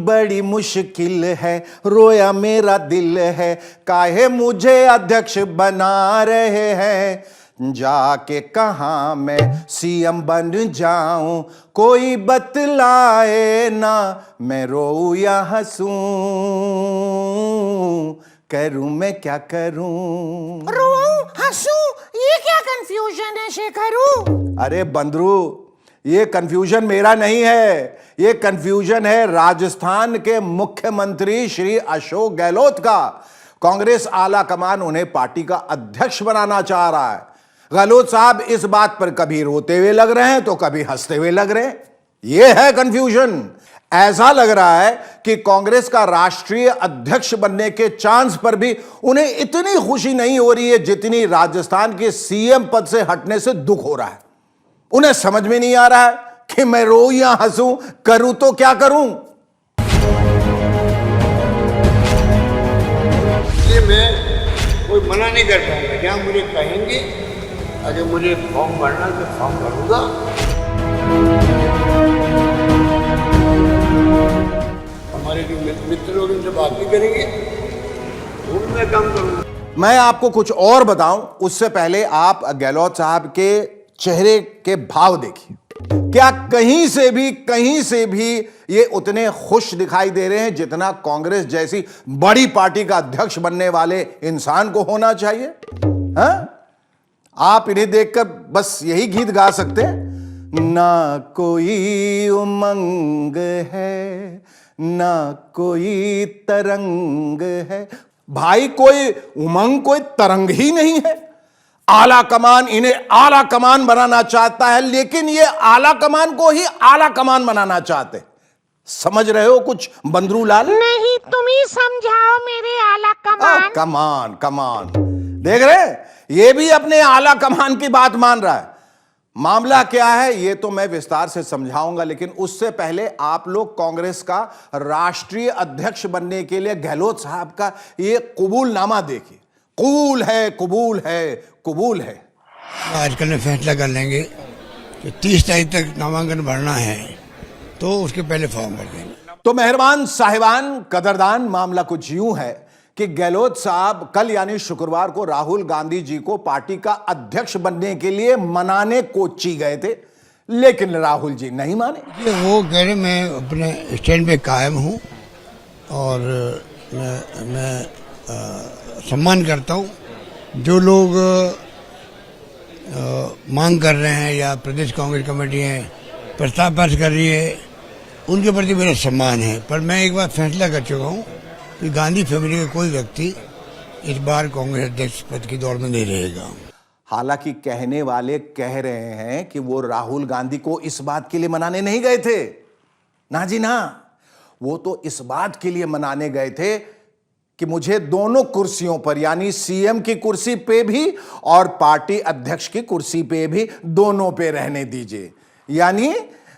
बड़ी मुश्किल है, रोया मेरा दिल है, काहे मुझे अध्यक्ष बना रहे हैं। जाके कहां मैं सीएम बन जाऊं, कोई बतलाए ना, मैं रोऊं या हंसूं, करूं मैं क्या करूं। रोऊं हंसूं, ये क्या कंफ्यूजन है शेखरू? अरे बंदरू, ये कंफ्यूजन मेरा नहीं है, ये कंफ्यूजन है राजस्थान के मुख्यमंत्री श्री अशोक गहलोत का। कांग्रेस आला कमान उन्हें पार्टी का अध्यक्ष बनाना चाह रहा है। गहलोत साहब इस बात पर कभी रोते हुए लग रहे हैं तो कभी हंसते हुए लग रहे हैं। यह है कंफ्यूजन। ऐसा लग रहा है कि कांग्रेस का राष्ट्रीय अध्यक्ष बनने के चांस पर भी उन्हें इतनी खुशी नहीं हो रही है जितनी राजस्थान के सीएम पद से हटने से दुख हो रहा है। उन्हें समझ में नहीं आ रहा है कि मैं रोऊं या हंसूं, करूं तो क्या करूं। इसलिए मैं कोई मना नहीं कर पाऊंगा। जहां मुझे कहेंगे अगर मुझे फॉर्म भरना तो फॉर्म भरूंगा। हमारे जो मित्र लोग इनसे बात भी करेंगे, वो भी मैं काम करूंगा। मैं आपको कुछ और बताऊं उससे पहले आप गहलोत साहब के चेहरे के भाव देखिए। क्या कहीं से भी ये उतने खुश दिखाई दे रहे हैं जितना कांग्रेस जैसी बड़ी पार्टी का अध्यक्ष बनने वाले इंसान को होना चाहिए? हाँ? आप इन्हें देखकर बस यही गीत गा सकते हैं, ना कोई उमंग है, ना कोई तरंग है। भाई कोई उमंग, कोई तरंग ही नहीं है। आला कमान इन्हें आला कमान बनाना चाहता है, लेकिन ये आला कमान को ही आला कमान बनाना चाहते। समझ रहे हो कुछ बंदरू लाल? नहीं, तुम ही समझाओ मेरे आला कमान। कमान देख रहे हैं, ये भी अपने आला कमान की बात मान रहा है। मामला क्या है ये तो मैं विस्तार से समझाऊंगा, लेकिन उससे पहले आप लोग कांग्रेस का राष्ट्रीय अध्यक्ष बनने के लिए गहलोत साहब का ये कबूलनामा देखिए। कबूल है, कबूल है, कबूल है। आजकल में फैसला कर लेंगे कि 30 तारीख तक नामांकन भरना है तो उसके पहले फॉर्म भर देंगे। तो मेहरबान साहिबान कदरदान, मामला कुछ यूं है कि गहलोत साहब कल यानी शुक्रवार को राहुल गांधी जी को पार्टी का अध्यक्ष बनने के लिए मनाने कोच्चि गए थे, लेकिन राहुल जी नहीं माने। वो कह रहे मैं अपने स्टैंड पे कायम हूँ और मैं सम्मान करता हूँ। जो लोग मांग कर रहे हैं या प्रदेश कांग्रेस कमेटी है प्रस्ताव पेश कर रही है, उनके प्रति मेरा सम्मान है। पर मैं एक बार फैसला कर चुका हूँ कि गांधी फैमिली का कोई व्यक्ति इस बार कांग्रेस अध्यक्ष पद की दौड़ में नहीं रहेगा। हालांकि कहने वाले कह रहे हैं कि वो राहुल गांधी को इस बात के लिए मनाने नहीं गए थे। ना जी ना, वो तो इस बात के लिए मनाने गए थे कि मुझे दोनों कुर्सियों पर यानी सीएम की कुर्सी पे भी और पार्टी अध्यक्ष की कुर्सी पे भी, दोनों पे रहने दीजिए। यानी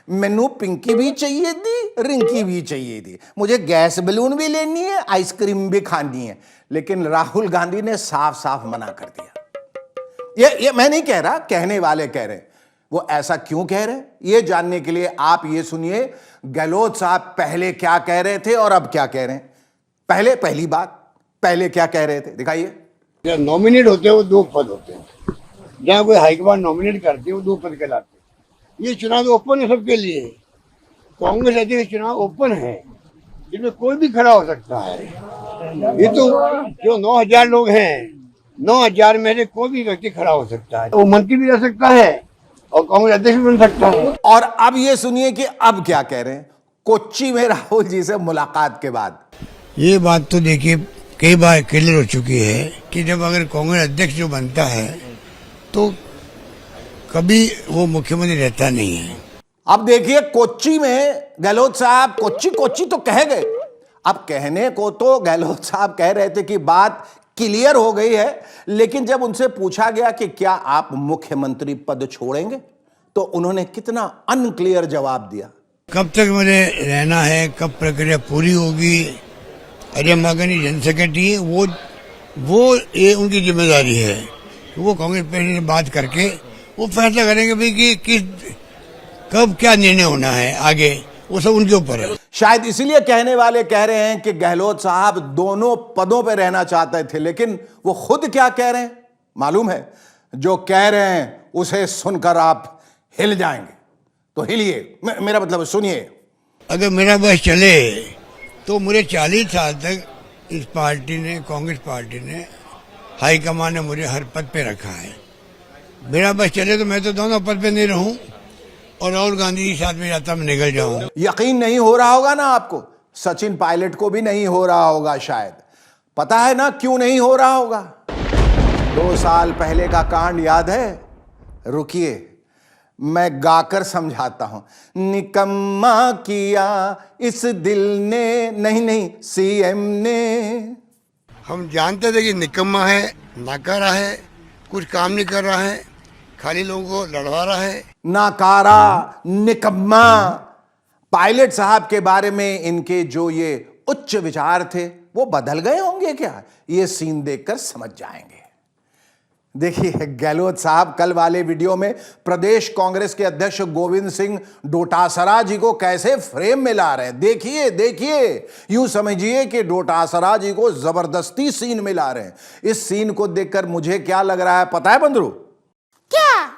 मैनू पिंकी भी चाहिए थी, रिंकी भी चाहिए थी, मुझे गैस बलून भी लेनी है, आइसक्रीम भी खानी है। लेकिन राहुल गांधी ने साफ साफ मना कर दिया। ये मैं नहीं कह रहा, कहने वाले कह रहे हैं। वो ऐसा क्यों कह रहे हैं ये जानने के लिए आप ये सुनिए गहलोत साहब पहले क्या कह रहे थे और अब क्या कह रहे हैं। पहली बात, पहले क्या कह रहे थे दिखाइए। जब नॉमिनेट होते हैं वो 2 पद होते हैं। जहाँ कोई हाईकमान नॉमिनेट करते हैं वो 2 पद कहलाते हैं। ये चुनाव तो ओपन है सबके लिए। कांग्रेस अध्यक्ष चुनाव ओपन है, जिसमें कोई भी खड़ा हो सकता है। ये तो जो 9000 लोग हैं, 9000 में से कोई भी व्यक्ति खड़ा हो सकता है। वो मंत्री भी रह सकता है और कांग्रेस अध्यक्ष बन सकता है। और अब ये सुनिए कि अब क्या कह रहे हैं कोच्चि में राहुल जी से मुलाकात के बाद। ये बात तो देखिए कई बार क्लियर हो चुकी है कि जब अगर कांग्रेस अध्यक्ष जो बनता है तो कभी वो मुख्यमंत्री रहता नहीं है। अब देखिए कोच्चि में गहलोत साहब कोच्चि तो कह गए। अब कहने को तो गहलोत साहब कह रहे थे कि बात क्लियर हो गई है, लेकिन जब उनसे पूछा गया कि क्या आप मुख्यमंत्री पद छोड़ेंगे तो उन्होंने कितना अनक्लियर जवाब दिया। कब तक मुझे रहना है, कब प्रक्रिया पूरी होगी, अजय माकन जनरल सेक्रेटरी है, वो ये उनकी जिम्मेदारी है। वो कांग्रेस प्रेसिडेंट से बात करके वो फैसला करेंगे भाई कि कब क्या निर्णय होना है आगे, वो सब उनके ऊपर है। शायद इसीलिए कहने वाले कह रहे हैं कि गहलोत साहब दोनों पदों पर रहना चाहते थे, लेकिन वो खुद क्या कह रहे हैं मालूम है? जो कह रहे हैं उसे सुनकर आप हिल जाएंगे, तो हिलिए, मेरा मतलब सुनिए। अगर मेरा बस चले तो मुझे 40 साल तक इस पार्टी ने, कांग्रेस पार्टी ने, हाईकमान ने मुझे हर पद पे रखा है। मेरा बस चले तो मैं तो दोनों पद पे नहीं रहूं और राहुल गांधी के साथ में जाता मैं निकल जाऊं। यकीन नहीं हो रहा होगा ना आपको, सचिन पायलट को भी नहीं हो रहा होगा शायद। पता है ना क्यों नहीं हो रहा होगा? 2 साल पहले का कांड याद है? रुकिए, मैं गाकर समझाता हूं। निकम्मा किया इस दिल ने, नहीं सीएम ने। हम जानते थे कि निकम्मा है, नाकारा है, कुछ काम नहीं कर रहा है, खाली लोगों को लड़वा रहा है। नाकारा, निकम्मा। पायलट साहब के बारे में इनके जो ये उच्च विचार थे वो बदल गए होंगे क्या? ये सीन देखकर समझ जाएंगे। देखिए, गहलोत साहब कल वाले वीडियो में प्रदेश कांग्रेस के अध्यक्ष गोविंद सिंह डोटासरा जी को कैसे फ्रेम में ला रहे हैं। देखिए, यूं समझिए कि डोटासरा जी को जबरदस्ती सीन में ला रहे हैं। इस सीन को देखकर मुझे क्या लग रहा है पता है बंदरू? क्या?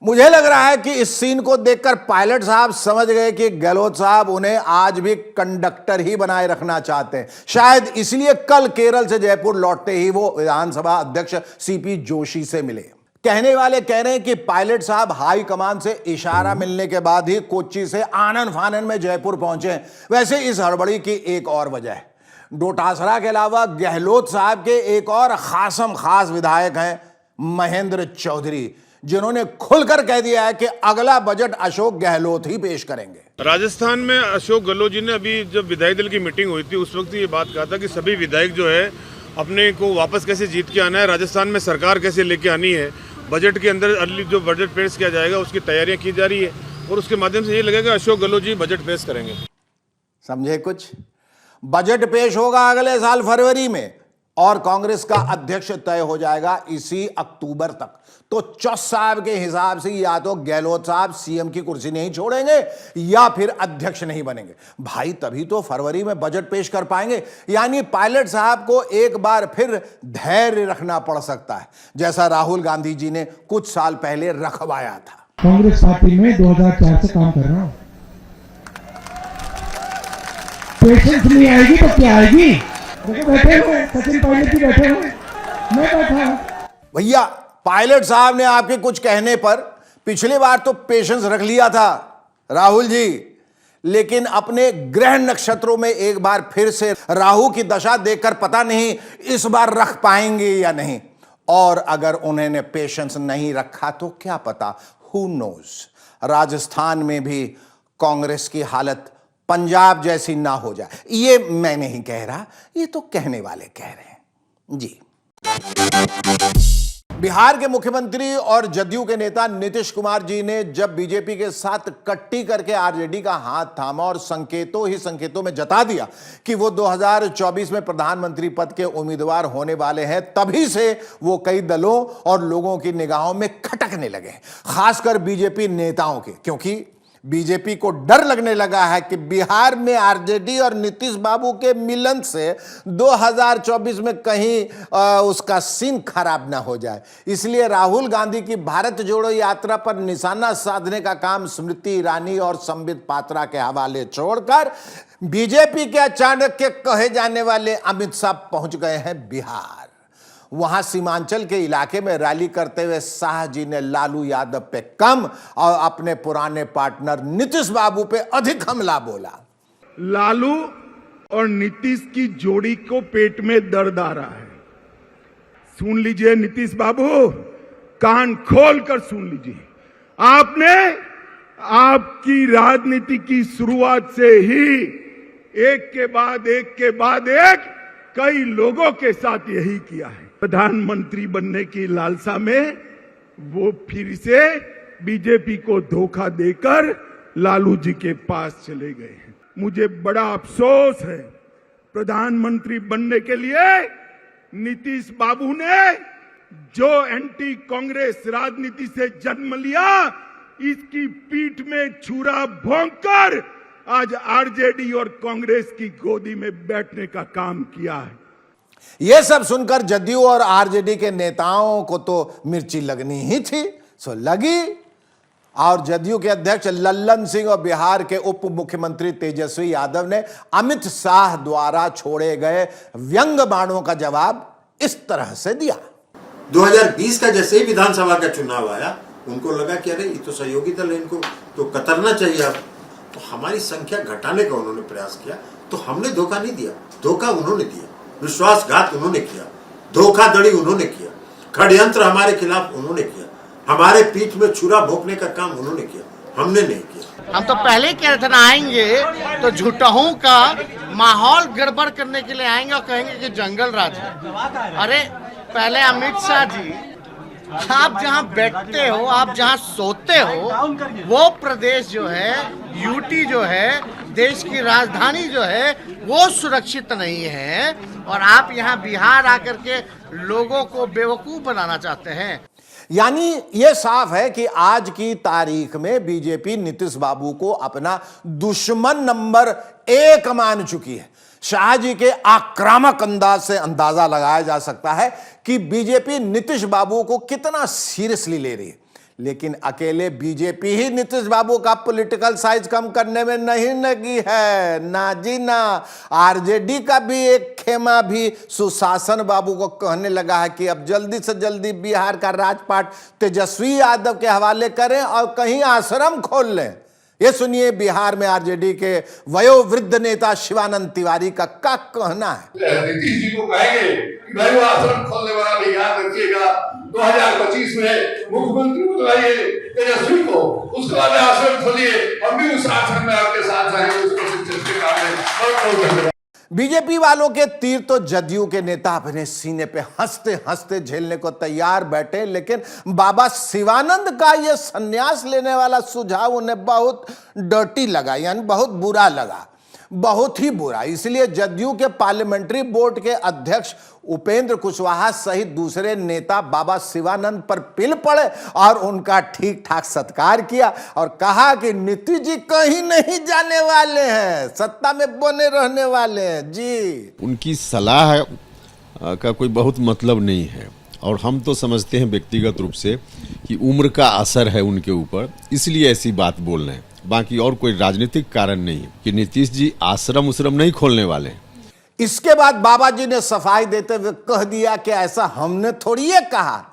मुझे लग रहा है कि इस सीन को देखकर पायलट साहब समझ गए कि गहलोत साहब उन्हें आज भी कंडक्टर ही बनाए रखना चाहते हैं। शायद इसलिए कल केरल से जयपुर लौटते ही वो विधानसभा अध्यक्ष सीपी जोशी से मिले। कहने वाले कह रहे हैं कि पायलट साहब हाई कमान से इशारा मिलने के बाद ही कोच्चि से आनन फानन में जयपुर पहुंचे। वैसे इस हड़बड़ी की एक और वजह है। डोटासरा के अलावा गहलोत साहब के एक और खास विधायक हैं महेंद्र चौधरी, जिन्होंने खुलकर कह दिया है कि अगला बजट अशोक गहलोत ही पेश करेंगे। राजस्थान में अशोक गहलोत जी ने अभी जब विधायक दल की मीटिंग हुई थी उस वक्त ये बात कहा था कि सभी विधायक जो है अपने को वापस कैसे जीत के आना है, राजस्थान में सरकार कैसे लेके आनी है, बजट के अंदर अर्ली जो बजट पेश किया जाएगा उसकी तैयारियां की जा रही है और उसके माध्यम से ये लगेगा अशोक गहलोत जी बजट पेश करेंगे। समझे कुछ? बजट पेश होगा अगले साल फरवरी में और कांग्रेस का अध्यक्ष तय हो जाएगा इसी अक्टूबर तक। तो चौस साहब के हिसाब से या तो गहलोत साहब सीएम की कुर्सी नहीं छोड़ेंगे या फिर अध्यक्ष नहीं बनेंगे। भाई तभी तो फरवरी में बजट पेश कर पाएंगे। यानी पायलट साहब को एक बार फिर धैर्य रखना पड़ सकता है, जैसा राहुल गांधी जी ने कुछ साल पहले रखवाया था। कांग्रेस पार्टी में 2004 से काम कर रहा हूं। पेशेंस नहीं आएगी तो क्या आएगी? देखो बैठे हुए सचिन पायलट जी बैठे हुए, मैं बैठा हूं। भैया पायलट साहब ने आपके कुछ कहने पर पिछली बार तो पेशेंस रख लिया था राहुल जी, लेकिन अपने ग्रह नक्षत्रों में एक बार फिर से राहु की दशा देखकर पता नहीं इस बार रख पाएंगे या नहीं। और अगर उन्होंने पेशेंस नहीं रखा तो क्या पता, हु नोज, राजस्थान में भी कांग्रेस की हालत पंजाब जैसी ना हो जाए। ये मैं नहीं कह रहा, ये तो कहने वाले कह रहे हैं जी। बिहार के मुख्यमंत्री और जदयू के नेता नीतीश कुमार जी ने जब बीजेपी के साथ कट्टी करके आरजेडी का हाथ थामा और संकेतों में जता दिया कि वो 2024 में प्रधानमंत्री पद के उम्मीदवार होने वाले हैं, तभी से वो कई दलों और लोगों की निगाहों में खटकने लगे, खासकर बीजेपी नेताओं के, क्योंकि बीजेपी को डर लगने लगा है कि बिहार में आरजेडी और नीतीश बाबू के मिलन से 2024 में कहीं उसका सीन खराब ना हो जाए। इसलिए राहुल गांधी की भारत जोड़ो यात्रा पर निशाना साधने का काम स्मृति ईरानी और संबित पात्रा के हवाले छोड़कर बीजेपी के अचानक के कहे जाने वाले अमित शाह पहुंच गए हैं बिहार। वहां सीमांचल के इलाके में रैली करते हुए शाह जी ने लालू यादव पे कम और अपने पुराने पार्टनर नीतीश बाबू पे अधिक हमला बोला। लालू और नीतीश की जोड़ी को पेट में दर्द आ रहा है। सुन लीजिए नीतीश बाबू, कान खोल कर सुन लीजिए। आपने आपकी राजनीति की शुरुआत से ही एक के बाद एक कई लोगों के साथ यही किया है। प्रधानमंत्री बनने की लालसा में वो फिर से बीजेपी को धोखा देकर लालू जी के पास चले गए हैं। मुझे बड़ा अफसोस है, प्रधानमंत्री बनने के लिए नीतीश बाबू ने जो एंटी कांग्रेस राजनीति से जन्म लिया, इसकी पीठ में छुरा भोंककर आज आरजेडी और कांग्रेस की गोदी में बैठने का काम किया है। यह सब सुनकर जदयू और आरजेडी के नेताओं को तो मिर्ची लगनी ही थी, सो लगी। और जदयू के अध्यक्ष लल्लन सिंह और बिहार के उप मुख्यमंत्री तेजस्वी यादव ने अमित शाह द्वारा छोड़े गए व्यंग बाणों का जवाब इस तरह से दिया। 2020 का जैसे ही विधानसभा का चुनाव आया, उनको लगा कि अरे ये तो सहयोगी दल है, इनको तो कतरना चाहिए अब, तो हमारी संख्या घटाने का उन्होंने प्रयास किया। तो हमने धोखा नहीं दिया, धोखा उन्होंने दिया, विश्वासघात उन्होंने किया, धोखाधड़ी उन्होंने किया, षड्यंत्र हमारे खिलाफ उन्होंने किया, हमारे पीठ में छुरा भोंकने का काम उन्होंने किया, हमने नहीं किया। हम तो पहले कह रहे थे ना, आएंगे तो झूठों का माहौल गड़बड़ करने के लिए आएंगे और कहेंगे कि जंगल राज है। अरे पहले अमित शाह जी, आप जहां बैठते हो, आप जहां सोते हो, वो प्रदेश जो है, यूटी जो है, देश की राजधानी जो है, वो सुरक्षित नहीं है। और आप यहां बिहार आकर के लोगों को बेवकूफ बनाना चाहते हैं। यानी यह साफ है कि आज की तारीख में बीजेपी नीतीश बाबू को अपना दुश्मन नंबर 1 मान चुकी है। शाह जी के आक्रामक अंदाज से अंदाजा लगाया जा सकता है कि बीजेपी नीतीश बाबू को कितना सीरियसली ले रही है। लेकिन अकेले बीजेपी ही नीतीश बाबू का पॉलिटिकल साइज कम करने में नहीं लगी है, ना जी ना। आरजेडी का भी एक खेमा भी सुशासन बाबू को कहने लगा है कि अब जल्दी से जल्दी बिहार का राजपाट तेजस्वी यादव के हवाले करें और कहीं आश्रम खोल लें। ये सुनिए बिहार में आरजेडी के वयोवृद्ध नेता शिवानंद तिवारी का क्या कहना है। नीतीश जी को कहेंगे कि भाई वो आश्रम खोलने वाला भी याद रखिएगा, 2025 में मुख्यमंत्री बुलाइए तेजस्वी को, उसके बाद आश्रम खोलिए, हम भी उस आश्रम में आपके साथ रहेंगे, उसको शिक्षित के काम में। बहुत धन्यवाद। बीजेपी वालों के तीर तो जदयू के नेता अपने सीने पे हंसते हंसते झेलने को तैयार बैठे, लेकिन बाबा शिवानंद का यह संन्यास लेने वाला सुझाव उन्हें बहुत डर्टी लगा, यानी बहुत बुरा लगा, बहुत ही बुरा। इसलिए जदयू के पार्लियामेंट्री बोर्ड के अध्यक्ष उपेंद्र कुशवाहा सहित दूसरे नेता बाबा शिवानंद पर पिल पड़े और उनका ठीक ठाक सत्कार किया और कहा कि नीतीश जी कहीं नहीं जाने वाले हैं, सत्ता में बने रहने वाले हैं जी। उनकी सलाह का कोई बहुत मतलब नहीं है और हम तो समझते हैं व्यक्तिगत रूप से कि उम्र का असर है उनके ऊपर, इसलिए ऐसी बात बोल रहे हैं। बाकी और कोई राजनीतिक कारण नहीं है कि नीतीश जी आश्रम उश्रम नहीं खोलने वाले। इसके बाद बाबा जी ने सफाई देते हुए कह दिया कि ऐसा हमने थोड़ी ये कहा,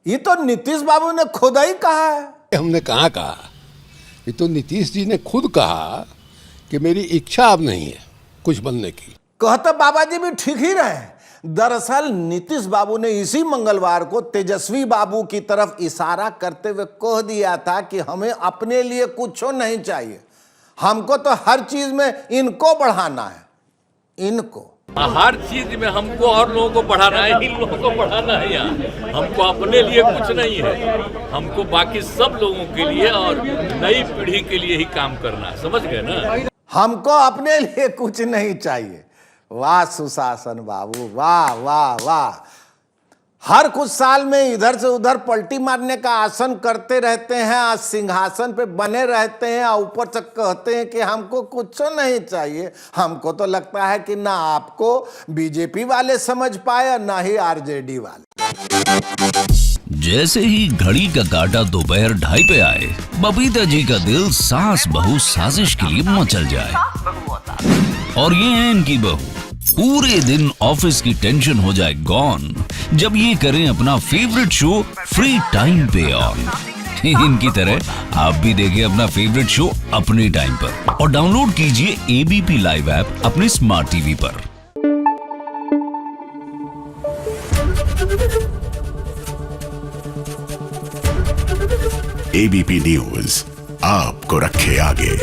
ये तो नीतीश बाबू ने खुद ही कहा है। हमने कहाँ कहा, ये तो नीतीश जी ने खुद कहा कि मेरी इच्छा अब नहीं है कुछ बनने की। कहते बाबा जी भी ठीक ही रहे। दरअसल नीतीश बाबू ने इसी मंगलवार को तेजस्वी बाबू की तरफ इशारा करते हुए कह दिया था कि हमें अपने लिए कुछ नहीं चाहिए, हमको तो हर चीज में इनको बढ़ाना है, इनको हर चीज में हमको और लोगों को बढ़ाना है, इन लोगों को बढ़ाना है। यहाँ हमको अपने लिए कुछ नहीं है, हमको बाकी सब लोगों के लिए और नई पीढ़ी के लिए ही काम करना है, समझ गए ना। हमको अपने लिए कुछ नहीं चाहिए। वाह सुशासन बाबू, वाह वाह वाह। हर कुछ साल में इधर से उधर पलटी मारने का आसन करते रहते हैं, आज सिंहासन पे बने रहते हैं और ऊपर से कहते हैं कि हमको कुछ नहीं चाहिए। हमको तो लगता है कि ना आपको बीजेपी वाले समझ पाए ना ही आरजेडी वाले। जैसे ही घड़ी का काटा दोपहर 2:30 पे आए, बबीता जी का दिल सास बहू साजिश के लिए मचल जाए। और ये है इनकी बहू, पूरे दिन ऑफिस की टेंशन हो जाए गॉन जब ये करें अपना फेवरेट शो फ्री टाइम पे ऑन। इनकी तरह आप भी देखें अपना फेवरेट शो अपने टाइम पर और डाउनलोड कीजिए एबीपी लाइव ऐप अपने स्मार्ट टीवी पर। एबीपी न्यूज आपको रखे आगे।